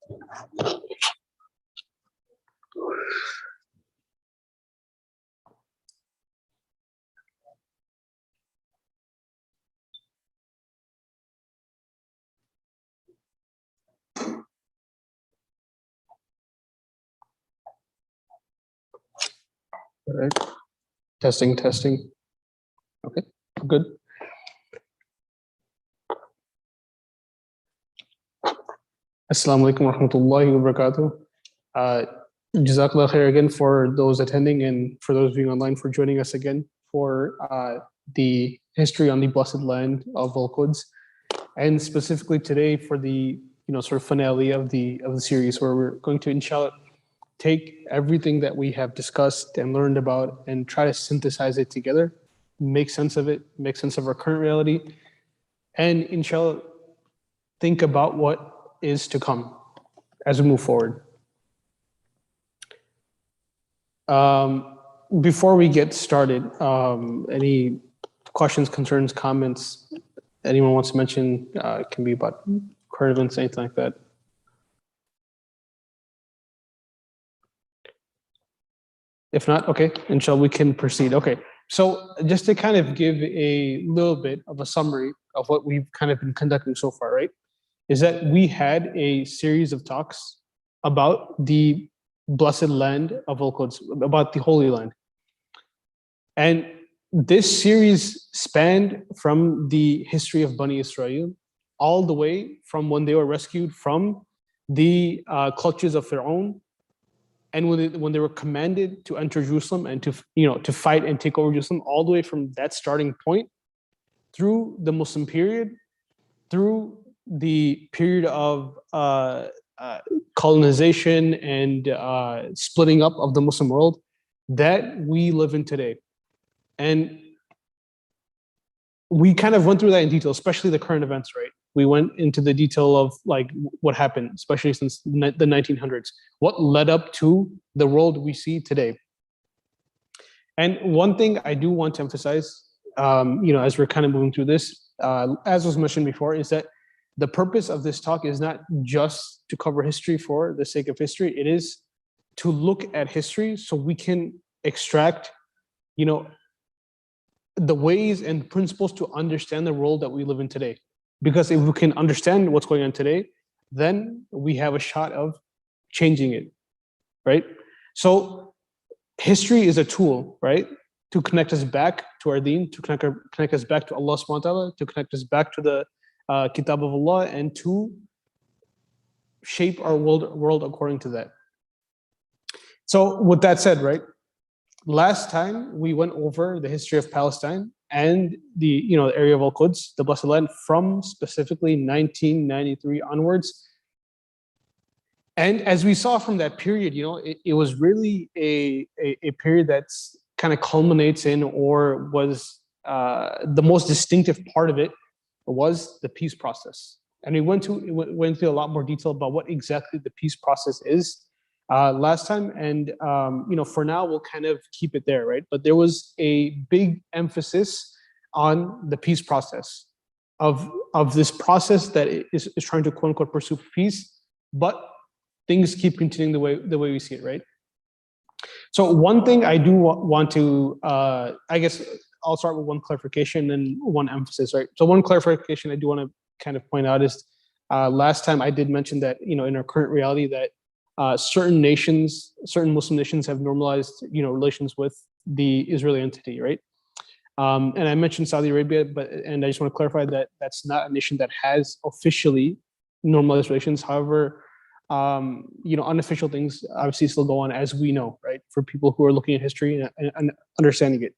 All right. Testing, testing. Okay, good. Assalamu alaikum wa rahmatullahi wa barakatuh. Jazakallah khair again for those attending and for those being online for joining us again for the history on the blessed land of Al-Quds, and specifically today for the sort of finale of the series, where we're going to inshallah take everything that we have discussed and learned about and try to synthesize it together, make sense of it, make sense of our current reality, and inshallah think about what is to come as we move forward. Before we get started, any questions, concerns, comments anyone wants to mention? It can be about current events, anything like that. If not, okay, inshallah, we can proceed. Okay, so just to kind of give a little bit of a summary of what we've kind of been conducting so far, right, is that we had a series of talks about the blessed land of Al-Quds, about the Holy Land. And this series spanned from the history of Bani Israel all the way from when they were rescued from the clutches of Fir'aun, and when they were commanded to enter Jerusalem and to fight and take over Jerusalem, all the way from that starting point through the Muslim period, through the period of colonization and splitting up of the Muslim world that we live in today. And we kind of went through that in detail, especially the current events, right? We went into the detail of like what happened, especially since the 1900s, what led up to the world we see today. And one thing I do want to emphasize, as we're kind of moving through this, as was mentioned before, is that the purpose of this talk is not just to cover history for the sake of history. It is to look at history so we can extract, the ways and principles to understand the world that we live in today. Because if we can understand what's going on today, then we have a shot of changing it, right? So history is a tool, right, to connect us back to our deen, to connect us back to Allah subhanahu wa ta'ala, to connect us back to the Kitab of Allah, and to shape our world according to that. So with that said, right, last time we went over the history of Palestine and the area of Al-Quds, the Blessed Land, from specifically 1993 onwards. And as we saw from that period, it was really a period that's kind of culminates in, or was the most distinctive part of it was the peace process. And we went into a lot more detail about what exactly the peace process is last time, and for now we'll kind of keep it there, right? But there was a big emphasis on the peace process of this process that is trying to quote unquote pursue peace, but things keep continuing the way we see it, right? So one thing I do want to, I guess I'll start with one clarification and one emphasis, right? So one clarification I do want to kind of point out is last time I did mention that in our current reality that certain Muslim nations have normalized, relations with the Israeli entity, right? And I mentioned Saudi Arabia, and I just want to clarify that that's not a nation that has officially normalized relations. However, unofficial things obviously still go on, as we know, right? For people who are looking at history and understanding it.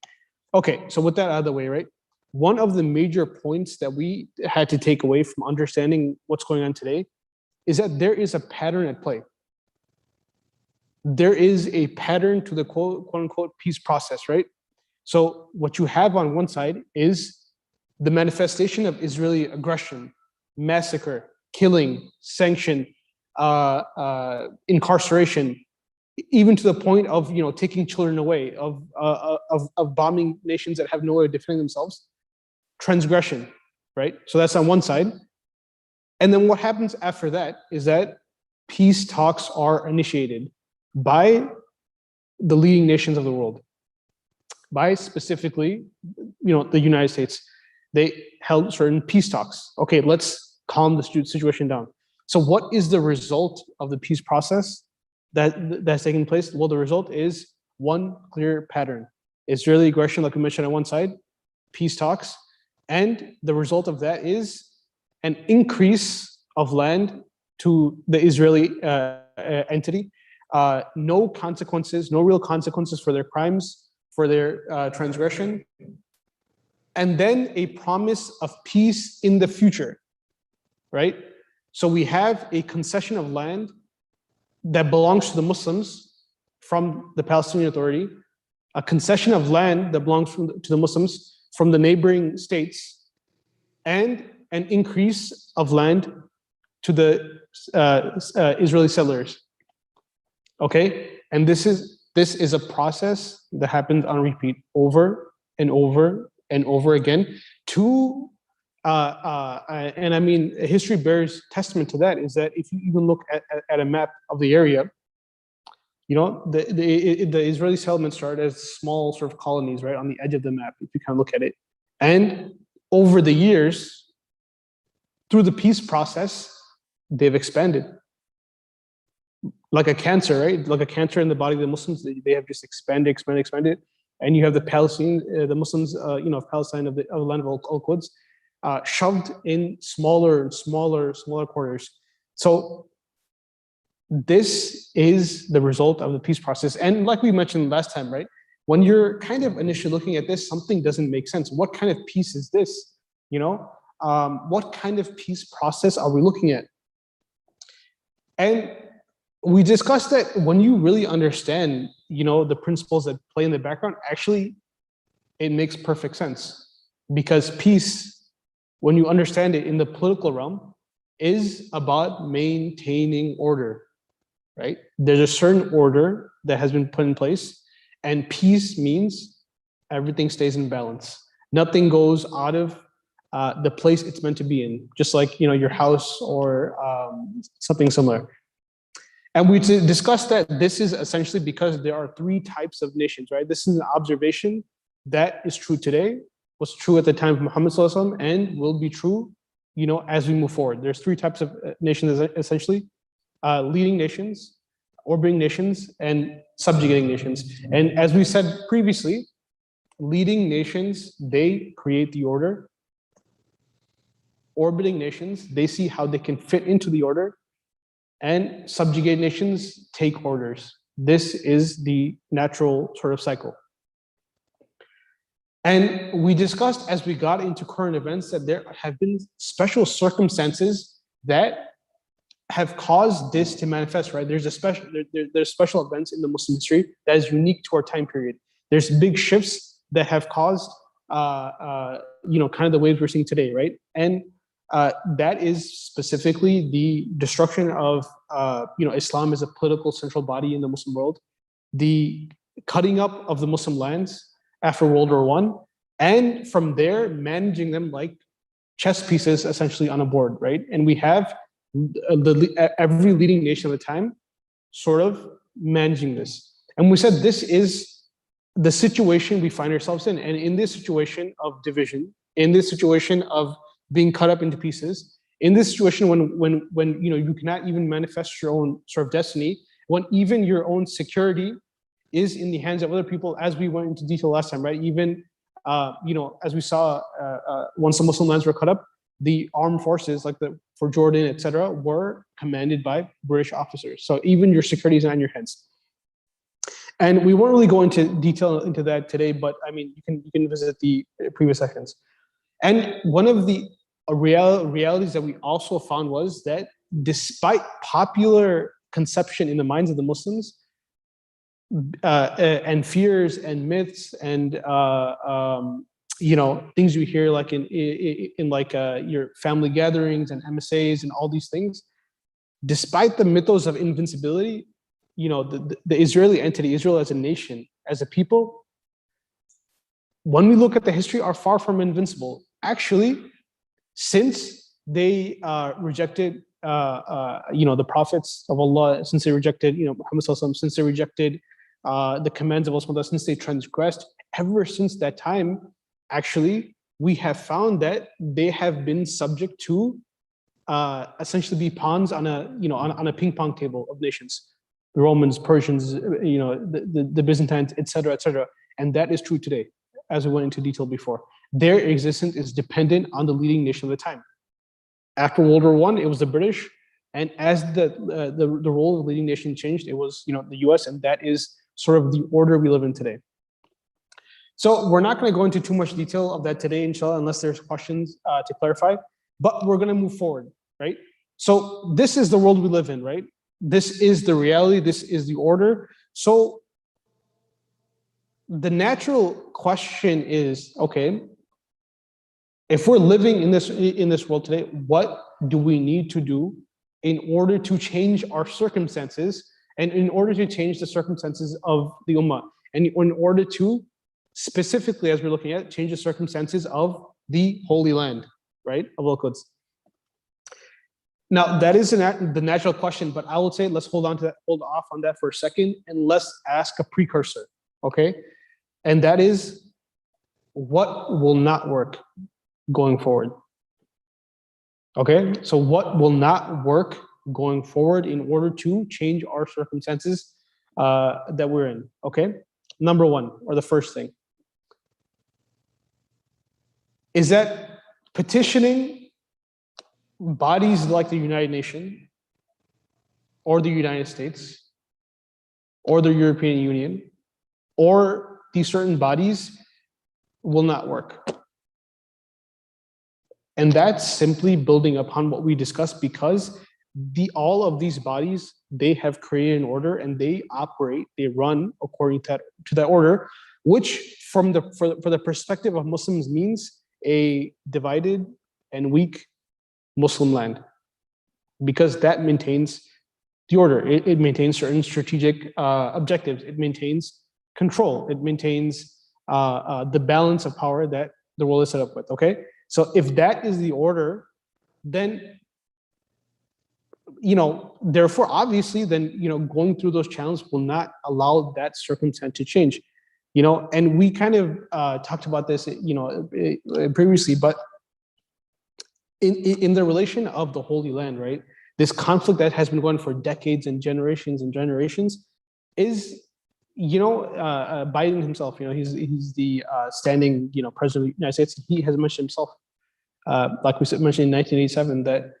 Okay, so with that out of the way, right? One of the major points that we had to take away from understanding what's going on today is that there is a pattern at play. There is a pattern to the quote unquote peace process, right? So what you have on one side is the manifestation of Israeli aggression, massacre, killing, sanction, incarceration, even to the point of taking children away, of bombing nations that have no way of defending themselves, transgression, right? So that's on one side. And then what happens after that is that peace talks are initiated by the leading nations of the world, by specifically, the United States. They held certain peace talks. Okay, let's calm the situation down. So what is the result of the peace process that's taking place? Well, the result is one clear pattern. Israeli aggression, like we mentioned on one side, peace talks, and the result of that is an increase of land to the Israeli entity. No consequences, no real consequences for their crimes, for their transgression, and then a promise of peace in the future, right? So we have a concession of land that belongs to the Muslims from the Palestinian Authority, a concession of land that belongs to the Muslims from the neighboring states, and an increase of land to the Israeli settlers. Okay, and this is a process that happens on repeat over and over and over again. And I mean, history bears testament to that. Is that if you even look at a map of the area, the Israeli settlements started as small sort of colonies, right, on the edge of the map, if you kind of look at it. And over the years, through the peace process, they've expanded. Like a cancer, right? Like a cancer in the body of the Muslims, they have just expanded. And you have the Palestinians, the Muslims, of Palestine, of the land of Al-Quds, shoved in smaller and smaller quarters. So this is the result of the peace process. And like we mentioned last time, right? When you're kind of initially looking at this, something doesn't make sense. What kind of peace is this? What kind of peace process are we looking at? And we discussed that when you really understand, the principles that play in the background, actually, it makes perfect sense. Because peace, when you understand it in the political realm, is about maintaining order, right? There's a certain order that has been put in place, and peace means everything stays in balance. Nothing goes out of the place it's meant to be in, just like your house or something similar. And we discussed that this is essentially because there are three types of nations, right? This is an observation that is true today, was true at the time of Muhammad ﷺ, and will be true, as we move forward. There's three types of nations, essentially: leading nations, orbiting nations, and subjugating nations. And as we said previously, leading nations, they create the order. Orbiting nations, they see how they can fit into the order. And subjugate nations take orders. This is the natural sort of cycle. And we discussed, as we got into current events, that there have been special circumstances that have caused this to manifest, right? There's special events in the Muslim history that is unique to our time period. There's big shifts that have caused, kind of the waves we're seeing today, right? And that is specifically the destruction of, Islam as a political central body in the Muslim world, the cutting up of the Muslim lands after World War I, and from there managing them like chess pieces essentially on a board, right? And we have every leading nation at the time sort of managing this. And we said this is the situation we find ourselves in. And in this situation of division, in this situation of being cut up into pieces, in this situation when you cannot even manifest your own sort of destiny, when even your own security is in the hands of other people, as we went into detail last time, right? Even as we saw, once the Muslim lands were cut up, the armed forces, like for Jordan, etc., were commanded by British officers. So even your security is not in your hands. And we won't really go into detail into that today, but I mean, you can visit the previous sections. And one of the realities that we also found was that despite popular conception in the minds of the Muslims, and fears and myths and things you hear like in like your family gatherings and MSAs and all these things, despite the mythos of invincibility, the Israeli entity, Israel as a nation, as a people, when we look at the history, are far from invincible. Actually, since they rejected the prophets of Allah, since they rejected, Muhammad Sallallahu Alaihi Wasallam, since they rejected the commands of Allah, since they transgressed, ever since that time, actually, we have found that they have been subject to essentially be pawns on a ping pong table of nations. The Romans, Persians, the Byzantines, etc., etc. And that is true today, as we went into detail before. Their existence is dependent on the leading nation of the time. After World War I, it was the British, and as the role of the leading nation changed, it was the US, and that is sort of the order we live in today. So we're not going to go into too much detail of that today, inshallah, unless there's questions to clarify. But we're going to move forward, right? So this is the world we live in, right? This is the reality. This is the order. So the natural question is, okay, if we're living in this world today, what do we need to do in order to change our circumstances, and in order to change the circumstances of the ummah, and in order to specifically, as we're looking at, change the circumstances of the Holy Land, right, of Al-Quds. Now, that is the natural question, but I would say let's hold off on that for a second, and let's ask a precursor, okay? And that is, what will not work going forward? Okay, so what will not work going forward in order to change our circumstances that we're in, okay? Number one, or the first thing, is that petitioning bodies like the United Nations or the United States or the European Union or these certain bodies will not work. And that's simply building upon what we discussed, because all of these bodies, they have created an order and they operate, they run according to that order, which for the perspective of Muslims means a divided and weak Muslim land, because that maintains the order. It maintains certain strategic objectives. It maintains control. It maintains the balance of power that the world is set up with, okay? So if that is the order, then, therefore, obviously, then, going through those challenges will not allow that circumstance to change, and we kind of talked about this, previously, but in the relation of the Holy Land, right? This conflict that has been going for decades and generations is, Biden himself, he's the standing, president of the United States. He has mentioned himself, like we mentioned in 1987, that,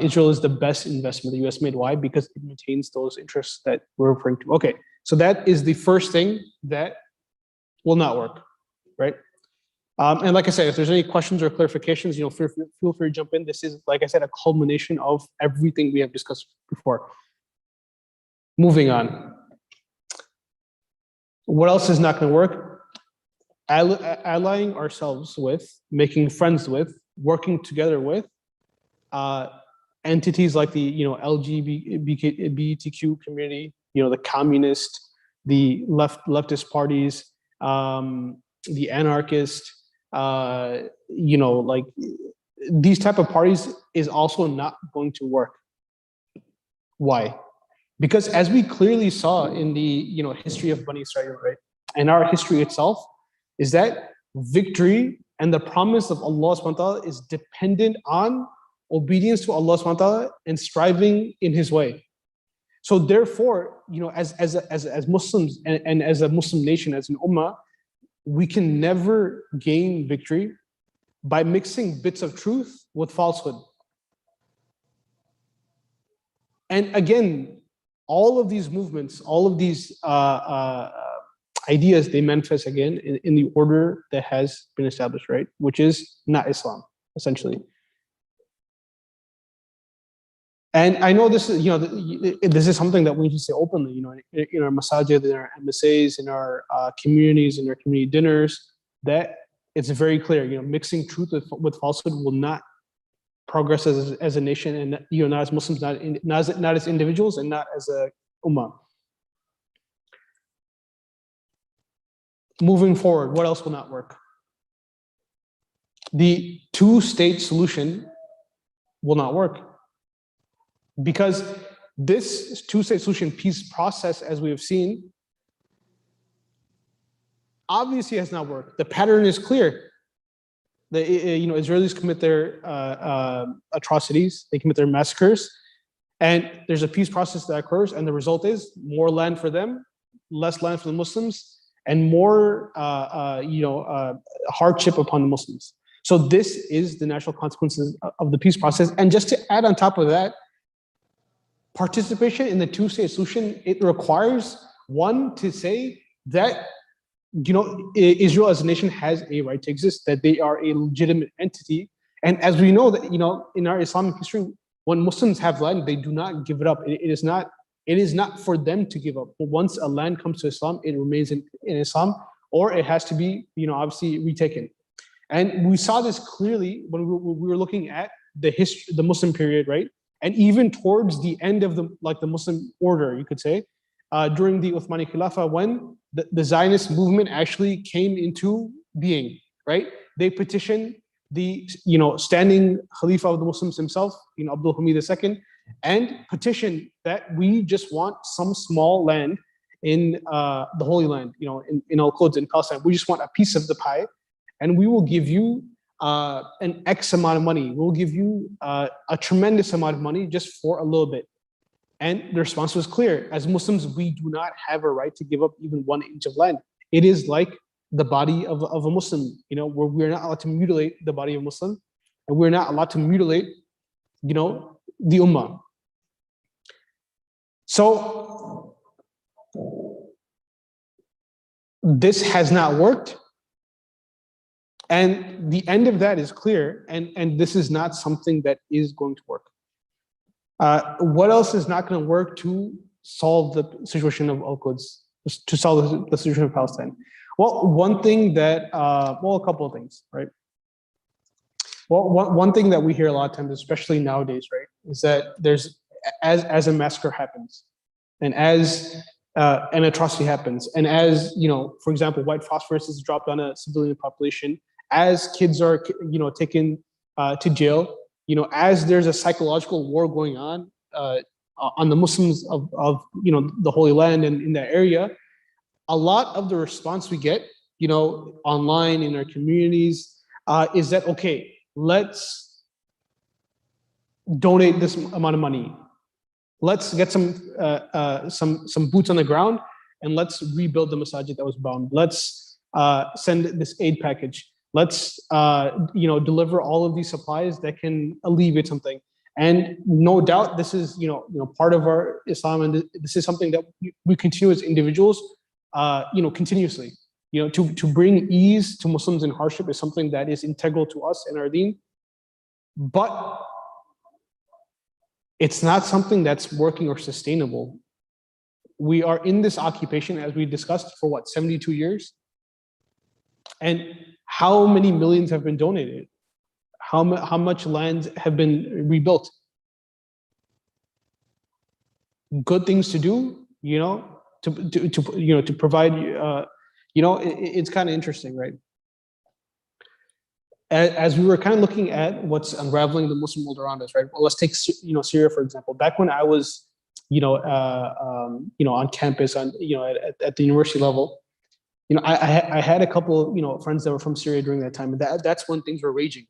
Israel is the best investment the US made. Why? Because it maintains those interests that we're referring to. Okay, so that is the first thing that will not work, right? And like I said, if there's any questions or clarifications, feel free to jump in. This is, like I said, a culmination of everything we have discussed before. Moving on. What else is not going to work? Allying ourselves with, making friends with, working together with entities like the LGBTQ community, the communist, the leftist parties, the anarchist, like these type of parties is also not going to work. Why? Because as we clearly saw in the history of Bani Israel, right, and our history itself, is that victory and the promise of Allah subhanahu wa ta'ala is dependent on obedience to Allah subhanahu wa ta'ala and striving in His way. So therefore, as Muslims and as a Muslim nation, as an ummah, we can never gain victory by mixing bits of truth with falsehood. And again, all of these movements, all of these ideas, they manifest again in the order that has been established, right? Which is not Islam, essentially. And I know this is, this is something that we need to say openly, in our masajid, in our MSAs, in our communities, in our community dinners, that it's very clear, mixing truth with falsehood will not progress as a nation, and not as Muslims, not as individuals, and not as a ummah. Moving forward, what else will not work? The two-state solution will not work. because this two-state solution peace process, as we have seen, obviously has not worked. The pattern is clear. Israelis commit their atrocities, they commit their massacres, and there's a peace process that occurs, and the result is more land for them, less land for the Muslims, and more hardship upon the Muslims. So this is the natural consequences of the peace process. And just to add on top of that, participation in the two-state solution, it requires one to say that Israel as a nation has a right to exist, that they are a legitimate entity. And as we know that, in our Islamic history, when Muslims have land, they do not give it up. It is not for them to give up. But once a land comes to Islam, it remains in Islam, or it has to be, obviously retaken. And we saw this clearly when we were looking at the history, the Muslim period, right? And even towards the end of the Muslim order, you could say, during the Uthmani Khilafah, when the Zionist movement actually came into being, right? They petitioned the standing Khalifa of the Muslims himself, Abdul Hamid II, and petitioned that we just want some small land in the Holy Land, in Al-Quds in Palestine. We just want a piece of the pie, and we will give you an X amount of money. We'll give you a tremendous amount of money just for a little bit. And the response was clear. As Muslims, we do not have a right to give up even 1 inch of land. It is like the body of a Muslim, where we're not allowed to mutilate the body of a Muslim, and we're not allowed to mutilate, the Ummah. So this has not worked. And the end of that is clear, and this is not something that is going to work. What else is not going to work to solve the situation of Al-Quds, to solve the situation of Palestine? Well, one thing that, a couple of things, right? Well, one thing that we hear a lot of times, especially nowadays, right, is that there's, as a massacre happens, and as an atrocity happens, and as, for example, white phosphorus is dropped on a civilian population, as kids are, taken to jail, as there's a psychological war going on the Muslims of the Holy Land and in that area, a lot of the response we get, online in our communities, is that, okay, let's donate this amount of money. Let's get some boots on the ground, and let's rebuild the masajid that was bombed. Let's send this aid package. Let's deliver all of these supplies that can alleviate something. And no doubt, this is part of our Islam, and this is something that we continue as individuals, continuously. To bring ease to Muslims in hardship is something that is integral to us and our deen. But it's not something that's working or sustainable. We are in this occupation, as we discussed, for 72 years? And how many millions have been donated? How much land have been rebuilt? Good things to do, to provide, it's kind of interesting, right? As we were kind of looking at what's unraveling the Muslim world around us, right? Well, let's take, Syria, for example. Back when I was, on campus, at the university level, I had a couple, friends that were from Syria during that time, and that's when things were raging,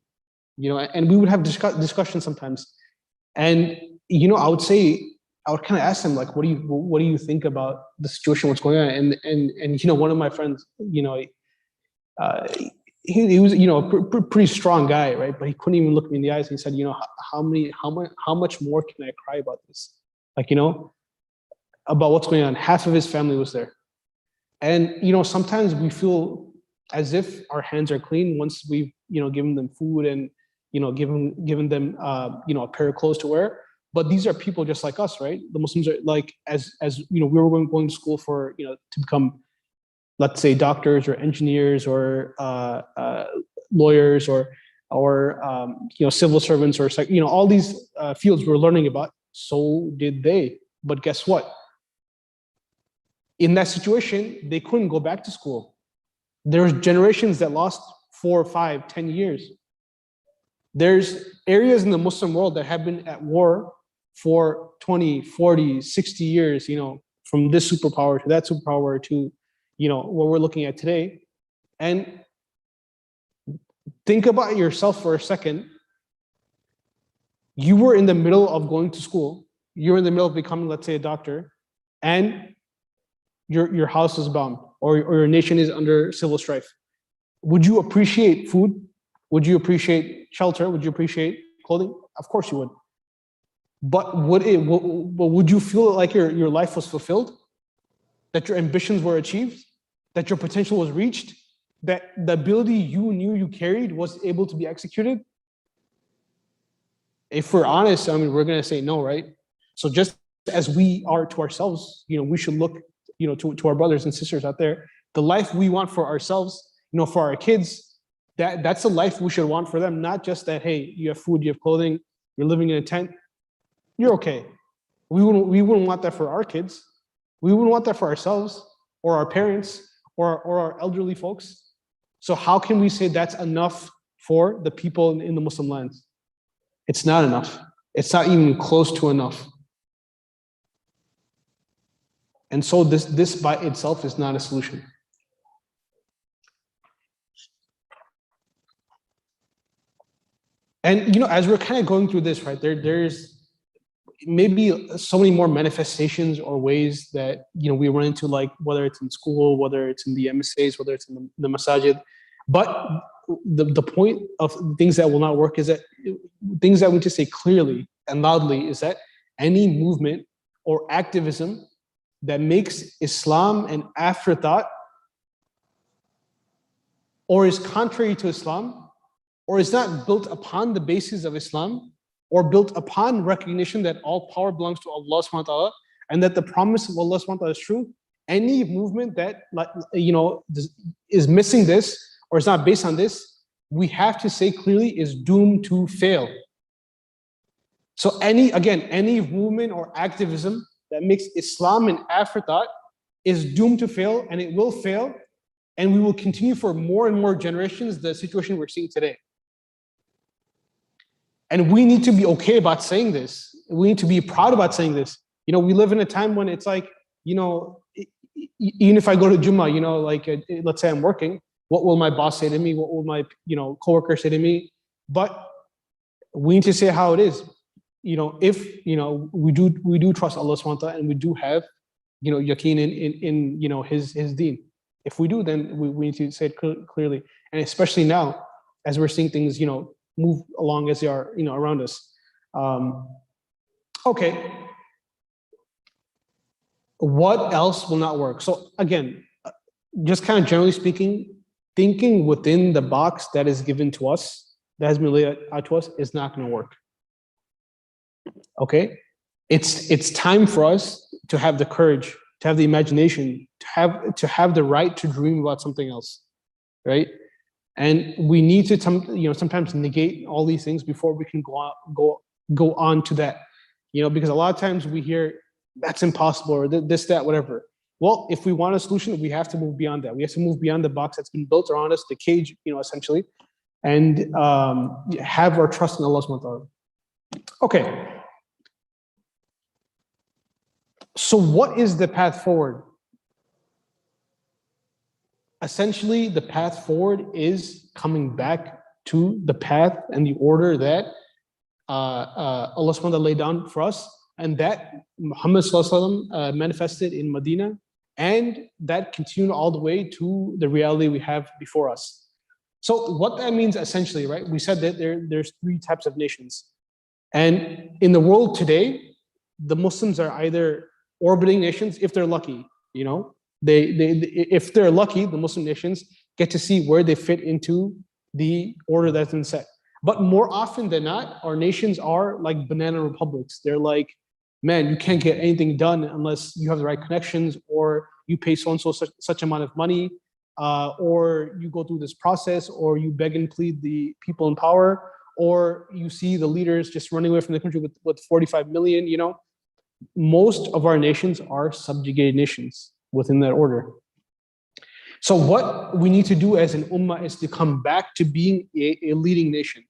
and we would have discussions sometimes, and I would kind of ask them, like, what do you think about the situation, what's going on, and one of my friends, he was a pretty strong guy, right? But he couldn't even look me in the eyes. And he said, how much more can I cry about this? Like, about what's going on. Half of his family was there. And, sometimes we feel as if our hands are clean once we've, given them food and, given them, a pair of clothes to wear. But these are people just like us, right? The Muslims are like, as we were going to school for, to become, let's say, doctors or engineers or lawyers or civil servants or, all these fields we're learning about. So did they. But guess what? In that situation, they couldn't go back to school. There's generations that lost 4, 5, 10 years. There's areas in the Muslim world that have been at war for 20, 40, 60 years, you know, from this superpower to that superpower to, you know, what we're looking at today. And think about yourself for a second. You were in the middle of going to school. You're in the middle of becoming, let's say, a doctor, and your house is bombed, or your nation is under civil strife. Would you appreciate food? Would you appreciate shelter? Would you appreciate clothing? Of course you would. But would you feel like your life was fulfilled? That your ambitions were achieved? That your potential was reached? That the ability you knew you carried was able to be executed? If we're honest, I mean, we're going to say no, right? So just as we are to ourselves, you know, we should look, you know, to our brothers and sisters out there. The life we want for ourselves, you know, for our kids, that's the life we should want for them. Not just that, hey, you have food, you have clothing, you're living in a tent, you're okay. We wouldn't want that for our kids. We wouldn't want that for ourselves or our parents or our elderly folks. So how can we say that's enough for the people in the Muslim lands? It's not enough. It's not even close to enough. And so this by itself is not a solution. And, you know, as we're kind of going through this, right, there's maybe so many more manifestations or ways that, you know, we run into, like whether it's in school, whether it's in the MSAs, whether it's in the masajid. But the point of things that will not work is that things that we need to say clearly and loudly is that any movement or activism that makes Islam an afterthought or is contrary to Islam or is not built upon the basis of Islam or built upon recognition that all power belongs to Allah subhanahu wa ta'ala and that the promise of Allah subhanahu wa ta'ala is true, any movement that, you know, is missing this or is not based on this, we have to say clearly is doomed to fail. So any movement or activism that makes Islam an afterthought is doomed to fail, and it will fail, and we will continue for more and more generations the situation we're seeing today. And we need to be okay about saying this. We need to be proud about saying this. You know, we live in a time when it's like, you know, even if I go to Jummah, you know, like let's say I'm working, what will my boss say to me? What will my, you know, coworker say to me? But we need to say how it is. You know, if, you know, we do trust Allah subhanahu wa ta'ala and we do have, you know, yaqeen in you know, his deen. If we do, then we need to say it clearly. And especially now, as we're seeing things, you know, move along as they are, you know, around us. Okay. What else will not work? So again, just kind of generally speaking, thinking within the box that is given to us, that has been laid out to us, is not going to work. Okay, it's time for us to have the courage, to have the imagination, to have the right to dream about something else, right? And we need to, you know, sometimes negate all these things before we can go on to that, you know, because a lot of times we hear that's impossible or this, that, whatever. Well, if we want a solution, we have to move beyond that. We have to move beyond the box that's been built around us, the cage, you know, essentially, and have our trust in Allah subhanahu wa ta'ala. Okay. So what is the path forward? Essentially, the path forward is coming back to the path and the order that Allah subhanahu wa ta'ala laid down for us, and that Muhammad sallallahu alaihi wasallam manifested in Medina, and that continued all the way to the reality we have before us. So what that means essentially, right? We said that there's three types of nations. And in the world today, the Muslims are either orbiting nations, if they're lucky, you know, if they're lucky, the Muslim nations get to see where they fit into the order that's been set. But more often than not, our nations are like banana republics. They're like, man, you can't get anything done unless you have the right connections, or you pay so-and-so such amount of money, or you go through this process, or you beg and plead the people in power, or you see the leaders just running away from the country with 45 million, you know. Most of our nations are subjugated nations within that order. So what we need to do as an ummah is to come back to being a leading nation.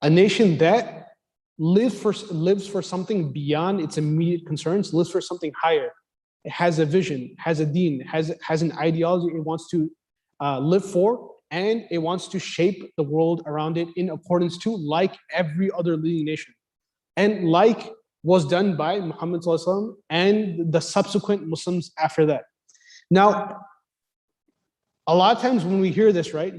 A nation that lives for something beyond its immediate concerns, lives for something higher. It has a vision, has a deen, has an ideology it wants to live for, and it wants to shape the world around it in accordance to, like every other leading nation. And like was done by Muhammad ﷺ and the subsequent Muslims after that. Now, a lot of times when we hear this, right,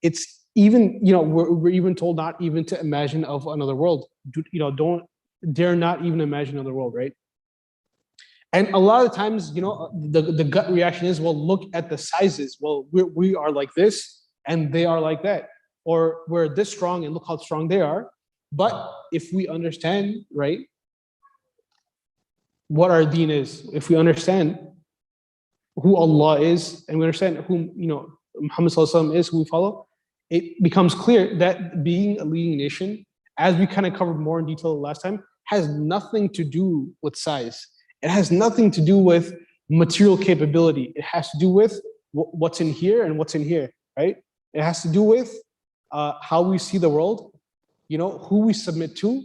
it's even, we're even told not even to imagine of another world. Don't dare not even imagine another world, right? And a lot of times, the gut reaction is, well, look at the sizes. Well, we are like this and they are like that. Or we're this strong and look how strong they are. But if we understand, right, what our deen is, if we understand who Allah is, and we understand who, Muhammad ﷺ is, who we follow, it becomes clear that being a leading nation, as we kind of covered more in detail last time, has nothing to do with size. It has nothing to do with material capability. It has to do with what's in here and what's in here, right? It has to do with how we see the world, who we submit to,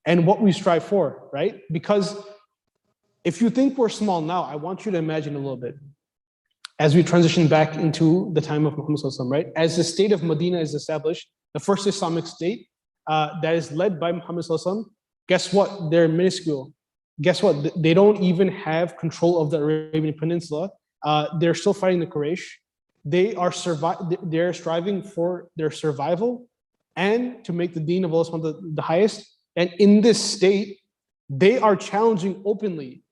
and what we strive for, right? Because if you think we're small now, I want you to imagine a little bit as we transition back into the time of Muhammad ﷺ, right? As the state of Medina is established, the first Islamic state that is led by Muhammad ﷺ, guess what? They're minuscule. Guess what? They don't even have control of the Arabian Peninsula. They're still fighting the Quraysh. They're striving for their survival and to make the deen of Allah the highest. And in this state, they are challenging openly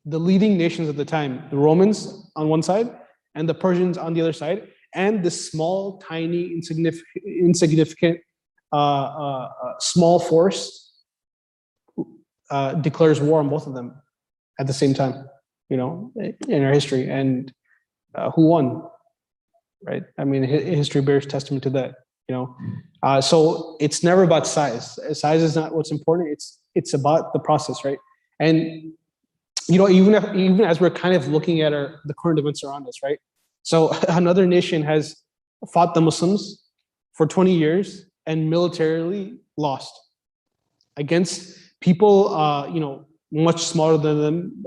the leading nations at the time, the Romans on one side and the Persians on the other side, and the small, tiny, insignificant small force declares war on both of them at the same time, in our history. And who won, right? I mean, history bears testament to that, So it's never about size. Size is not what's important. It's about the process, right? And even as we're kind of looking at the current events around us, right? So another nation has fought the Muslims for 20 years and militarily lost against people, much smaller than them,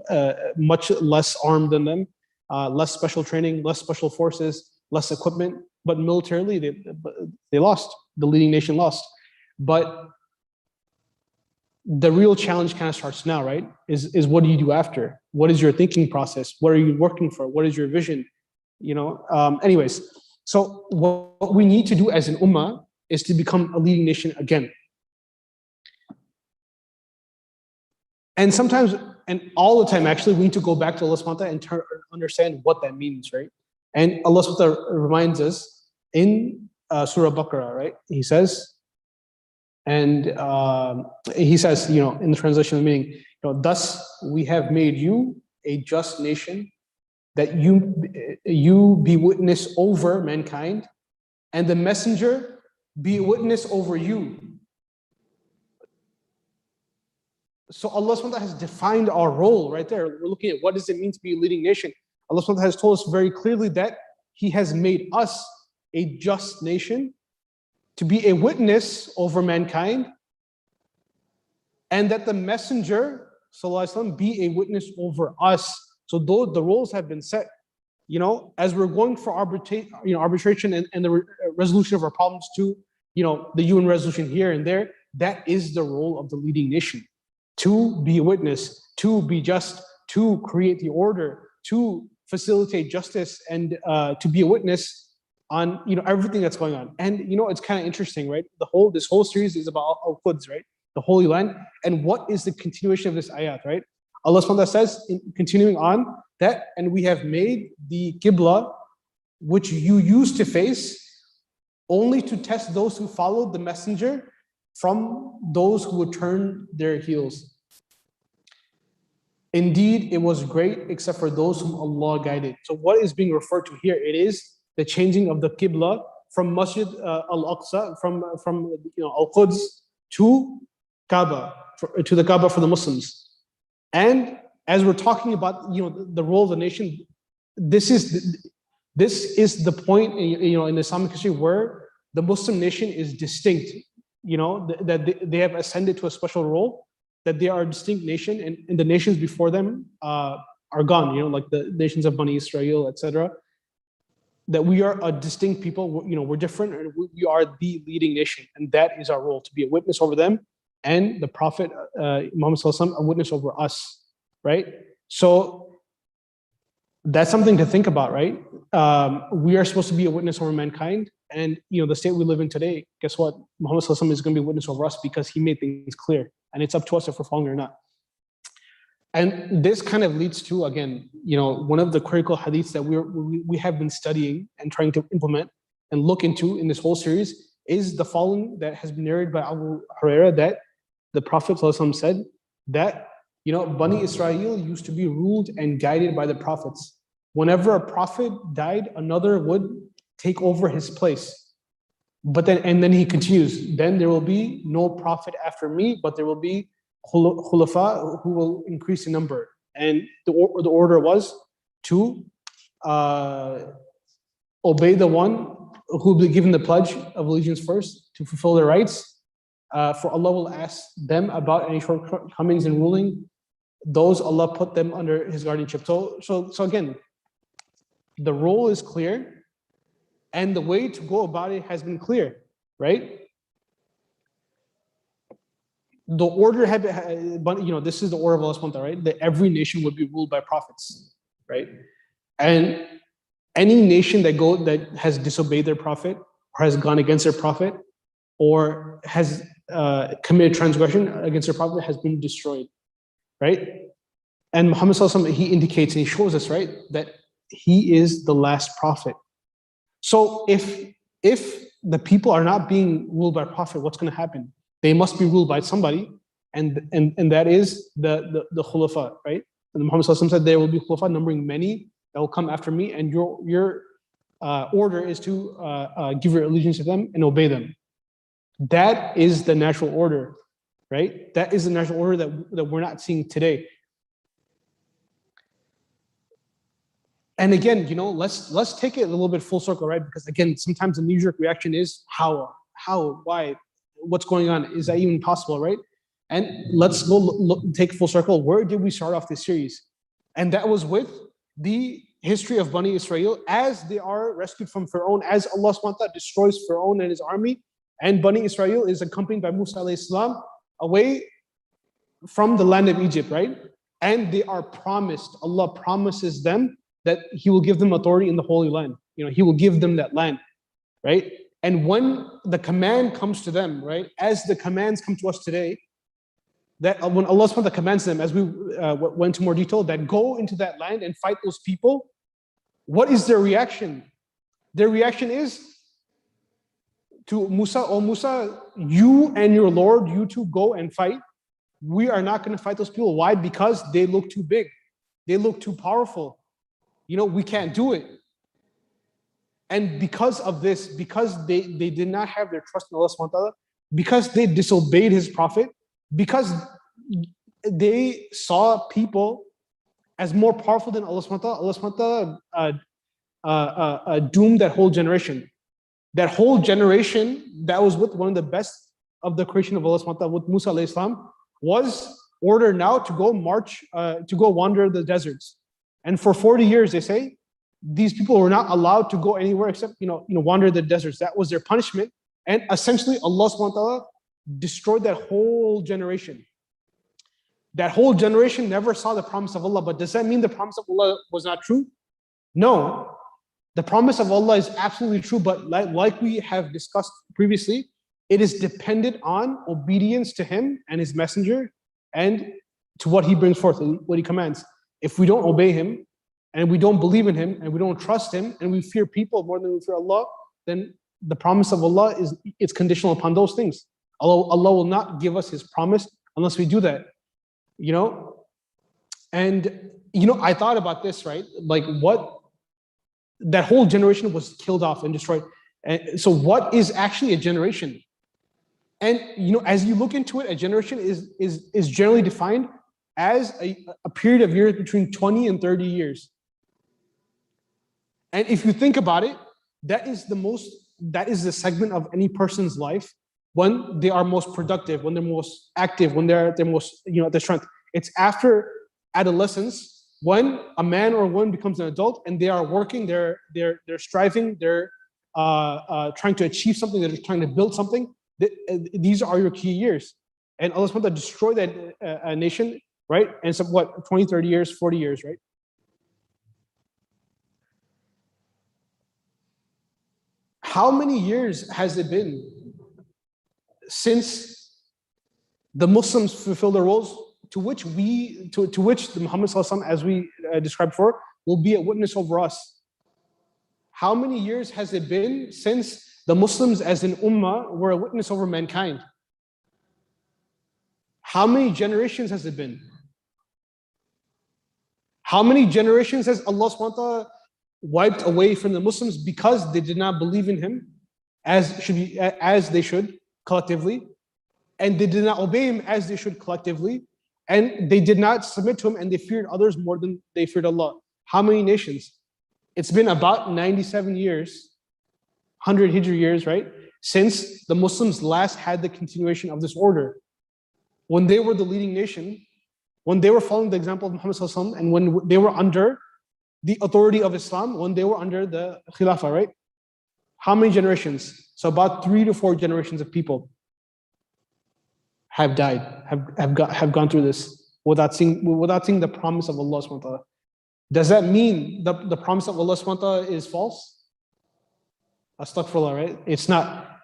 much less armed than them, less special training, less special forces, less equipment, but militarily they lost. The leading nation lost. But the real challenge kind of starts now, right? Is what do you do after? What is your thinking process? What are you working for? What is your vision? Anyways, so what we need to do as an ummah is to become a leading nation again. And sometimes, and all the time, actually, we need to go back to Allah subhanahu wa ta'ala and understand what that means, right? And Allah subhanahu wa ta'ala reminds us in Surah Baqarah, right? He says, in the translation of the meaning, thus we have made you a just nation, that you be witness over mankind, and the messenger be witness over you. So Allah subhanahu wa ta'ala has defined our role right there. We're looking at what does it mean to be a leading nation. Allah subhanahu wa ta'ala has told us very clearly that He has made us a just nation to be a witness over mankind, and that the messenger sallallahu alaihi wasallam be a witness over us. So those the roles have been set. As we're going for arbitration and the resolution of our problems to the UN resolution here and there, that is the role of the leading nation, to be a witness, to be just, to create the order, to facilitate justice, and to be a witness on everything that's going on. And it's kind of interesting, right? This whole series is about Al-Quds, right? The Holy Land. And what is the continuation of this ayat, right? Allah subhanahu wa ta'ala says, continuing on, that, and we have made the Qibla, which you used to face, only to test those who followed the messenger from those who would turn their heels. Indeed, it was great except for those whom Allah guided. So what is being referred to here? It is the changing of the Qibla from Masjid al-Aqsa, from Al-Quds to Kaaba, to the Kaaba for the Muslims. And as we're talking about the role of the nation, this is the point in Islamic history where the Muslim nation is distinct that they have ascended to a special role, that they are a distinct nation, and the nations before them are gone, like the nations of Bani Israel, etc. That we are a distinct people, we're different, and we are the leading nation, and that is our role, to be a witness over them, and the Prophet Muhammad Sallallahu Alaihi Wasallam, a witness over us, right? So that's something to think about, right? We are supposed to be a witness over mankind, and the state we live in today, guess what? Muhammad Sallallahu Alaihi Wasallam is going to be a witness over us because he made things clear, and it's up to us if we're following or not. And this kind of leads to, again, one of the critical hadiths that we have been studying and trying to implement and look into in this whole series is the following that has been narrated by Abu Hurairah, that the Prophet ﷺ said that Bani Israel used to be ruled and guided by the prophets. Whenever a prophet died, another would take over his place. But then he continues, then there will be no prophet after me, but there will be khulafa who will increase in number. And the order was to obey the one who will be given the pledge of allegiance first, to fulfill their rights. For Allah will ask them about any shortcomings in ruling. Those Allah put them under His guardianship. So again, the role is clear, and the way to go about it has been clear, right? The order this is the order of Allah subhanahu wa ta'ala, right? That every nation would be ruled by prophets, right? And any nation that has disobeyed their prophet, or has gone against their prophet, or has committed transgression against their prophet, has been destroyed, right? And Muhammad Sallallahu Alaihi Wasallam, he indicates and he shows us, right, that he is the last prophet. So if the people are not being ruled by prophet, what's going to happen? They must be ruled by somebody, and that is the khulafa, right? And Muhammad Sallallahu Alaihi Wasallam said there will be khulafa numbering many that will come after me, and your order is to give your allegiance to them and obey them. That is the natural order, right? That is the natural order that we're not seeing today. And again, let's take it a little bit full circle, right? Because again, sometimes the knee-jerk reaction is how, why, what's going on? Is that even possible, right? And let's go take full circle. Where did we start off this series? And that was with the history of Bani Israel as they are rescued from Pharaoh, as Allah subhanahu wa ta'ala destroys Pharaoh and his army, and Bani Israel is accompanied by Musa alayhi salam away from the land of Egypt, right? And they are promised, Allah promises them that He will give them authority in the Holy Land. He will give them that land, right? And when the command comes to them, right, as the commands come to us today, that when Allah subhanahu wa ta'ala commands them, as we went into more detail, that go into that land and fight those people, what is their reaction? Their reaction is to Musa, oh Musa, you and your Lord, you two go and fight. We are not going to fight those people. Why? Because they look too big. They look too powerful. We can't do it. And because of this, because they did not have their trust in Allah subhanahu wa ta'ala, because they disobeyed His prophet, because they saw people as more powerful than Allah subhanahu wa ta'ala, Allah subhanahu wa ta'ala doomed that whole generation. That whole generation that was with one of the best of the creation of Allah subhanahu wa ta'ala, with Musa alayhi salam, was ordered now to go march, to go wander the deserts. And for 40 years, they say, these people were not allowed to go anywhere except, wander the deserts. That was their punishment. And essentially, Allah subhanahu wa ta'ala destroyed that whole generation. That whole generation never saw the promise of Allah. But does that mean the promise of Allah was not true? No. The promise of Allah is absolutely true. But like we have discussed previously, it is dependent on obedience to Him and His messenger and to what He brings forth, what He commands. If we don't obey Him, and we don't believe in Him, and we don't trust Him, and we fear people more than we fear Allah, then the promise of Allah it's conditional upon those things. Allah will not give us His promise unless we do that. And I thought about this, right? Like that whole generation was killed off and destroyed. And so what is actually a generation? And as you look into it, a generation is generally defined as a period of years between 20 and 30 years. And if you think about it, that is the segment of any person's life when they are most productive, when they're most active, when they're most, at their strength. It's after adolescence, when a man or a woman becomes an adult and they are working, they're striving, they're trying to achieve something, they're trying to build something. These are your key years. And Allah subhanahu wa ta'ala destroy that nation, right? And so what, 20, 30 years, 40 years, right? How many years has it been since the Muslims fulfill their roles, to which the Muhammad sallallahu alaihi wasallam, as we described before, will be a witness over us? How many years has it been since the Muslims as an ummah were a witness over mankind? How many generations has it been? How many generations has Allah subhanahu wa ta'ala wiped away from the Muslims because they did not believe in him as they should collectively, and they did not obey him as they should collectively, and they did not submit to him, and they feared others more than they feared Allah? How many nations? It's been about 97 years, 100 Hijri years, right, since the Muslims last had the continuation of this order. When they were the leading nation, when they were following the example of Muhammad sallallahu alaihi wasallam, and when they were under the authority of Islam, when they were under the Khilafah, right? How many generations? So about 3 to 4 generations of people have died, have gone through this without seeing the promise of Allah subhanahu wa ta'ala. Does that mean the promise of Allah subhanahu wa ta'ala is false? Astaghfirullah, right? It's not.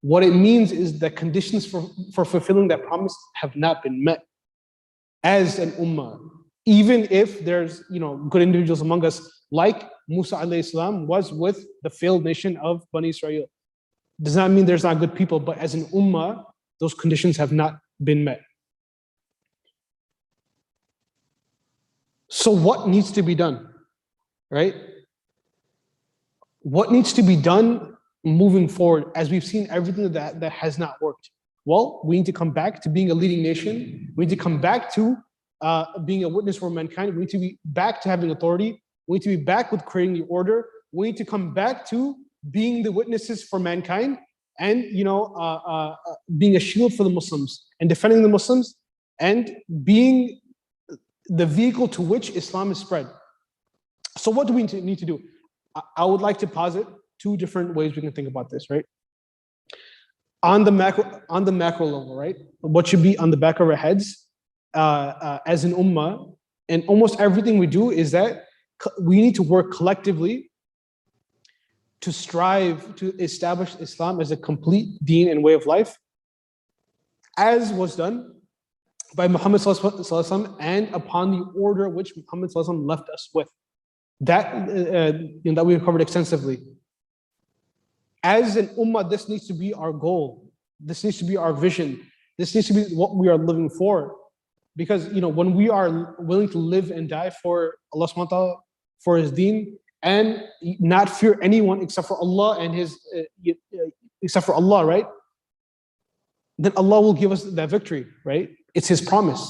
What it means is the conditions for fulfilling that promise have not been met as an ummah. Even if there's good individuals among us, like Musa alayhi salam was with the failed nation of Bani Israel. Does not mean there's not good people, but as an ummah, those conditions have not been met. So what needs to be done, right? What needs to be done moving forward, as we've seen everything that has not worked? Well, we need to come back to being a leading nation. We need to come back to being a witness for mankind. We need to be back to having authority. We need to be back with creating the order. We need to come back to being the witnesses for mankind, and being a shield for the Muslims and defending the Muslims, and being the vehicle to which Islam is spread. So what do we need to do? I would like to posit 2 different ways we can think about this, right? On the macro level, right? What should be on the back of our heads as an ummah, and almost everything we do, is that we need to work collectively to strive to establish Islam as a complete deen and way of life, as was done by Muhammad sallallahu alaihi wasallam, and upon the order which Muhammad sallallahu alaihi wasallam left us with. That we have covered extensively. As an ummah, this needs to be our goal. This needs to be our vision. This needs to be what we are living for. Because when we are willing to live and die for Allah subhanahu wa ta'ala, for his deen, and not fear anyone except for Allah and except for Allah, right? Then Allah will give us that victory, right? It's his promise.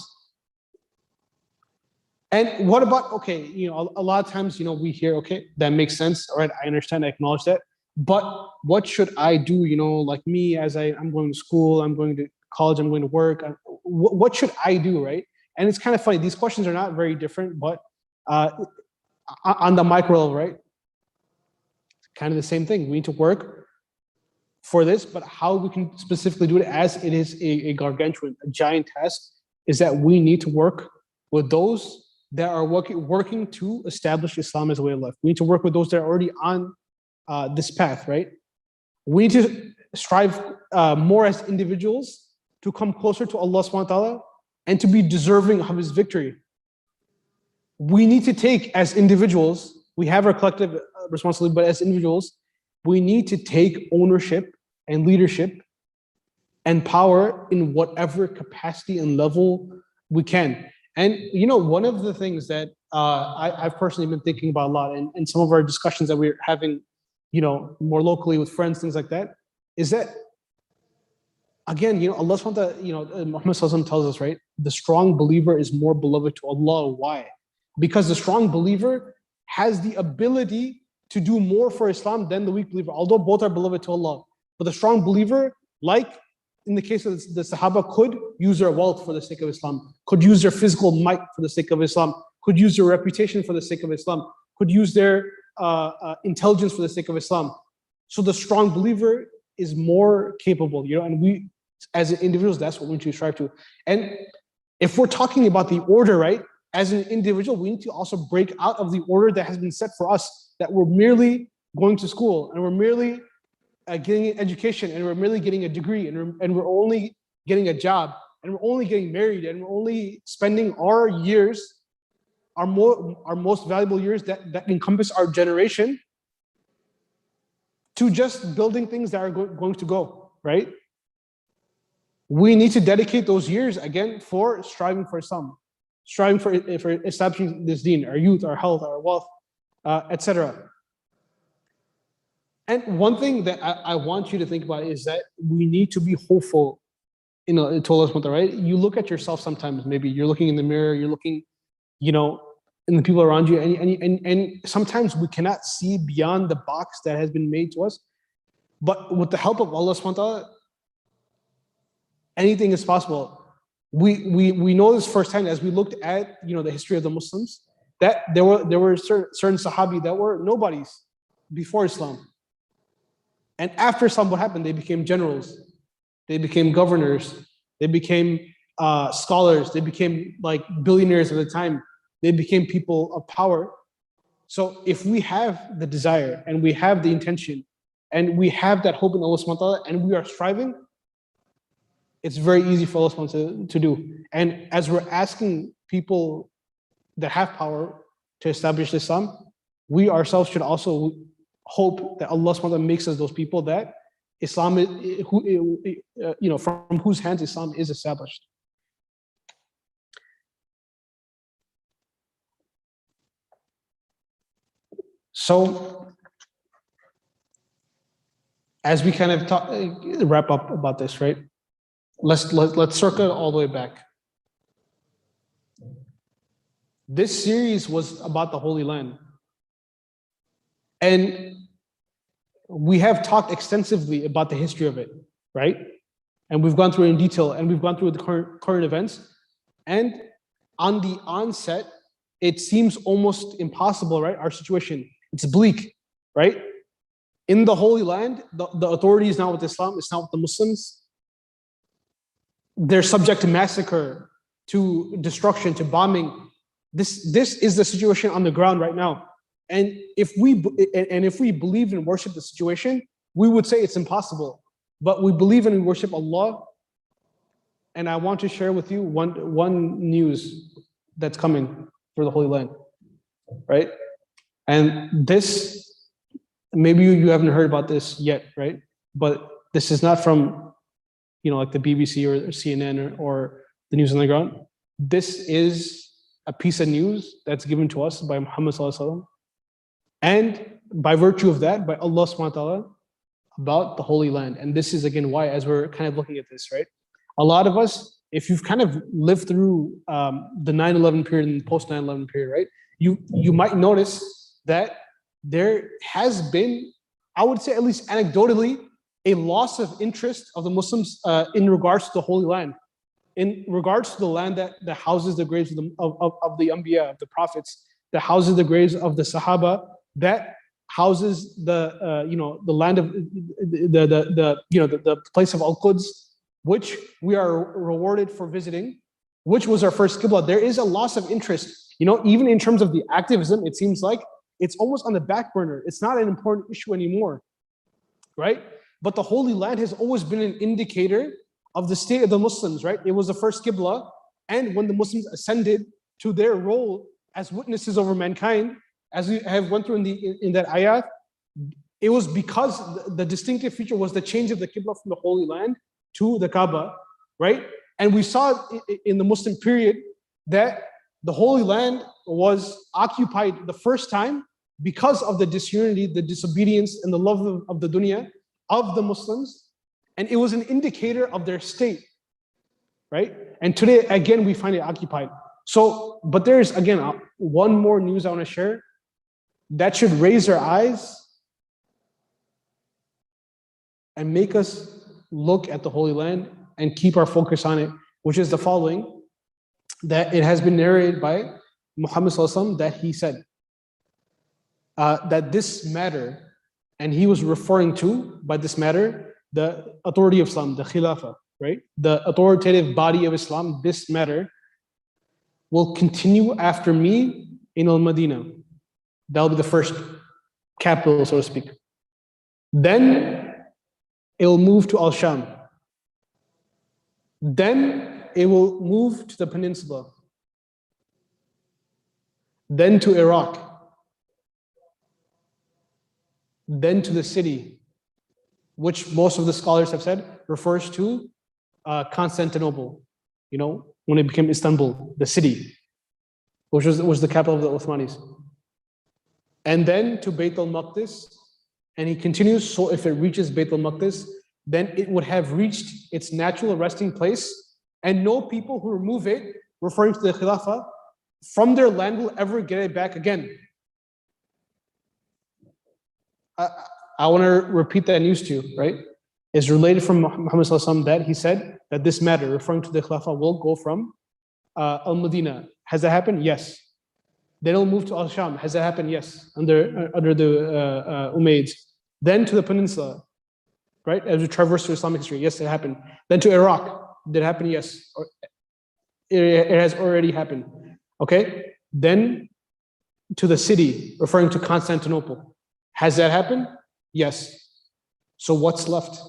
And what about, a lot of times, we hear, okay, that makes sense. All right, I understand, I acknowledge that. But what should I do, like me, as I'm going to school, I'm going to college, I'm going to work. What should I do, right? And it's kind of funny. These questions are not very different, but on the micro level, right? Kind of the same thing. We need to work for this, but how we can specifically do it, as it is a gargantuan, a giant task, is that we need to work with those that are working to establish Islam as a way of life. We need to work with those that are already on this path, right? We need to strive more as individuals to come closer to Allah subhanahu wa ta'ala and to be deserving of his victory. We need to take, as individuals, we have our collective responsibility, but as individuals, we need to take ownership and leadership and power in whatever capacity and level we can. And one of the things that I've personally been thinking about a lot, and some of our discussions that we're having, more locally with friends, things like that, is that, again, Allah subhanahu wa ta'ala, Muhammad sallallahu alaihi wasallam tells us, right? The strong believer is more beloved to Allah. Why? Because the strong believer has the ability to do more for Islam than the weak believer, although both are beloved to Allah. But the strong believer, like in the case of the Sahaba, could use their wealth for the sake of Islam, could use their physical might for the sake of Islam, could use their reputation for the sake of Islam, could use their intelligence for the sake of Islam. So the strong believer is more capable, and we, as individuals, that's what we need to strive to. And if we're talking about the order, right, as an individual, we need to also break out of the order that has been set for us, that we're merely going to school and we're merely getting an education and we're merely getting a degree and we're only getting a job and we're only getting married and we're only spending our years, our most valuable years that encompass our generation, to just building things that are going to go, right? We need to dedicate those years again for striving for Islam, striving for establishing this deen, our youth, our health, our wealth, etc. And one thing that I want you to think about is that we need to be hopeful, to Allah subhanahu wa ta'ala, right? You look at yourself sometimes, maybe you're looking in the mirror, you're looking, in the people around you, and sometimes we cannot see beyond the box that has been made to us. But with the help of Allah subhanahu wa ta'ala, anything is possible. We know this firsthand as we looked at the history of the Muslims, that there were certain Sahabi that were nobodies before Islam. And after Islam, what happened? They became generals, they became governors, they became scholars, they became like billionaires at the time, they became people of power. So if we have the desire and we have the intention and we have that hope in Allah subhanahu wa ta'ala and we are striving, it's very easy for Allah subhanahu wa ta'ala to do. And as we're asking people that have power to establish Islam, we ourselves should also hope that Allah subhanahu wa ta'ala makes us those people that Islam is, from whose hands Islam is established. So, as we kind of wrap up about this, right? Let's circle all the way back. This series was about the Holy Land, and we have talked extensively about the history of it, right? And we've gone through it in detail, and we've gone through the current events. And on the onset, it seems almost impossible, right? Our situation, it's bleak, right? In the Holy Land, the authority is not with Islam, it's not with the Muslims. They're subject to massacre, to destruction, to bombing. This is the situation on the ground right now. And if we believe and worship the situation, we would say it's impossible. But we believe and we worship Allah. And I want to share with you one news that's coming for the Holy Land, right? And this, maybe you haven't heard about this yet, right? But this is not from, like the BBC or CNN or the news on the ground. This is a piece of news that's given to us by Muhammad sallallahu alaihi wasallam, and by virtue of that, by Allah subhanahu wa ta'ala, about the Holy Land. And this is again why, as we're kind of looking at this, right? A lot of us, if you've kind of lived through the 9/11 period and post 9/11 period, right? You might notice that there has been, I would say at least anecdotally, a loss of interest of the Muslims in regards to the Holy Land, in regards to the land that houses the graves of the Anbiya, of the prophets, that houses the graves of the Sahaba, that houses the land of the place of Al-Quds, which we are rewarded for visiting, which was our first Qibla. There is a loss of interest, even in terms of the activism. It seems like it's almost on the back burner. It's not an important issue anymore, right? But the Holy Land has always been an indicator of the state of the Muslims, right? It was the first Qibla, and when the Muslims ascended to their role as witnesses over mankind, as we have went through in that ayat, it was because the distinctive feature was the change of the Qibla from the Holy Land to the Kaaba, right? And we saw in the Muslim period that the Holy Land was occupied the first time because of the disunity, the disobedience, and the love of the dunya of the Muslims. And it was an indicator of their state, right? And today, again, we find it occupied. So, but there's, again, one more news I want to share that should raise our eyes and make us look at the Holy Land and keep our focus on it, which is the following, that it has been narrated by Muhammad Sallallahu Alaihi Wasallam that he said that this matter, and he was referring to, by this matter, the authority of Islam, the Khilafah, right? The authoritative body of Islam, this matter will continue after me in Al-Madinah. That will be the first capital, so to speak. Then it will move to Al-Sham. Then it will move to the peninsula. Then to Iraq. Then to the city, which most of the scholars have said refers to Constantinople, you know, when it became Istanbul, the city, which was the capital of the Uthmanis. And then to Bayt al-Maqdis, and he continues, so if it reaches Bayt al-Maqdis, then it would have reached its natural resting place, and no people who remove it, referring to the Khilafah, from their land will ever get it back again. I want to repeat that news to you, right? It's related from Muhammad Sallallahu Alaihi Wasallam that he said that this matter, referring to the Khilafah, will go from Al-Madinah. Has that happened? Yes. Then it'll move to Al-Sham. Has that happened? Yes. Under the Umayyads. Then to the peninsula, right? As we traverse through Islamic history. Yes, it happened. Then to Iraq. Did it happen? Yes. It has already happened. Okay? Then to the city, referring to Constantinople. Has that happened? Yes. So what's left?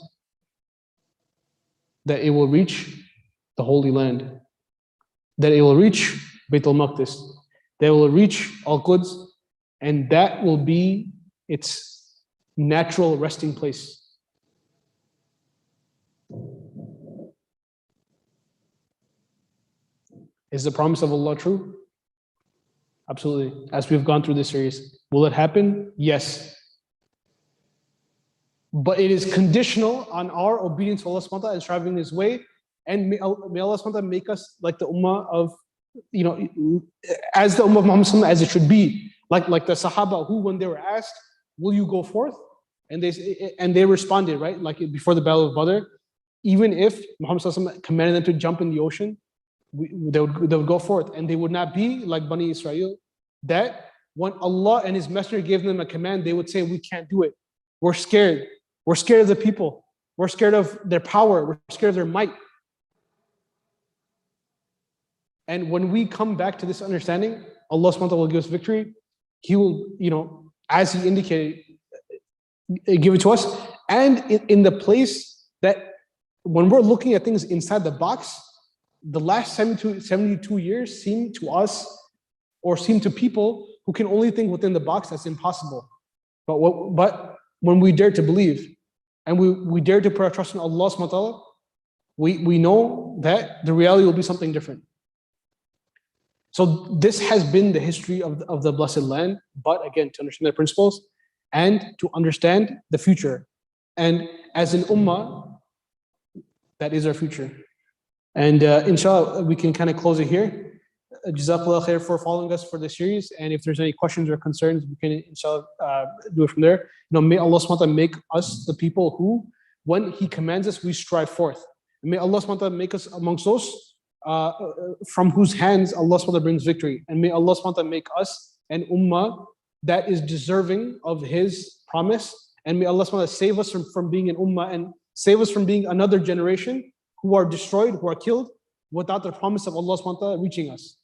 That it will reach the Holy Land. That it will reach Bayt al-Maqdis. That it will reach Al-Quds. And that will be its natural resting place. Is the promise of Allah true? Absolutely. As we've gone through this series. Will it happen? Yes. But it is conditional on our obedience to Allah subhanahu wa ta'ala and striving His way. And may Allah subhanahu wa ta'ala make us like the ummah of, you know, as the ummah of Muhammad sallallahu alaihi wasallam, as it should be. Like the Sahaba who, when they were asked, will you go forth? And they responded, right? Like before the Battle of Badr, even if Muhammad sallallahu alaihi wasallam commanded them to jump in the ocean, they would go forth. And they would not be like Bani Israel, that when Allah and His Messenger gave them a command, they would say, we can't do it. We're scared. We're scared of the people. We're scared of their power. We're scared of their might. And when we come back to this understanding, Allah subhanahu wa ta'ala will give us victory. He will, you know, as He indicated, give it to us. And in the place that when we're looking at things inside the box, the last 72 years seem to us, or seem to people who can only think within the box, that's impossible. But when we dare to believe and we dare to put our trust in Allah subhanahu wa ta'ala, we know that the reality will be something different. So this has been the history of the Blessed Land, but again, to understand the principles and to understand the future. And as an ummah, that is our future. And inshallah, we can kind of close it here. Jazakallah khair for following us for the series. And if there's any questions or concerns, we can inshallah do it from there. You know, may Allah subhanahu wa ta'ala make us the people who, when He commands us, we strive forth. And may Allah subhanahu wa ta'ala make us amongst those from whose hands Allah subhanahu wa ta'ala brings victory. And may Allah subhanahu wa ta'ala make us an ummah that is deserving of His promise. And may Allah subhanahu wa ta'ala save us from being an ummah and save us from being another generation who are destroyed, who are killed without the promise of Allah subhanahu wa ta'ala reaching us.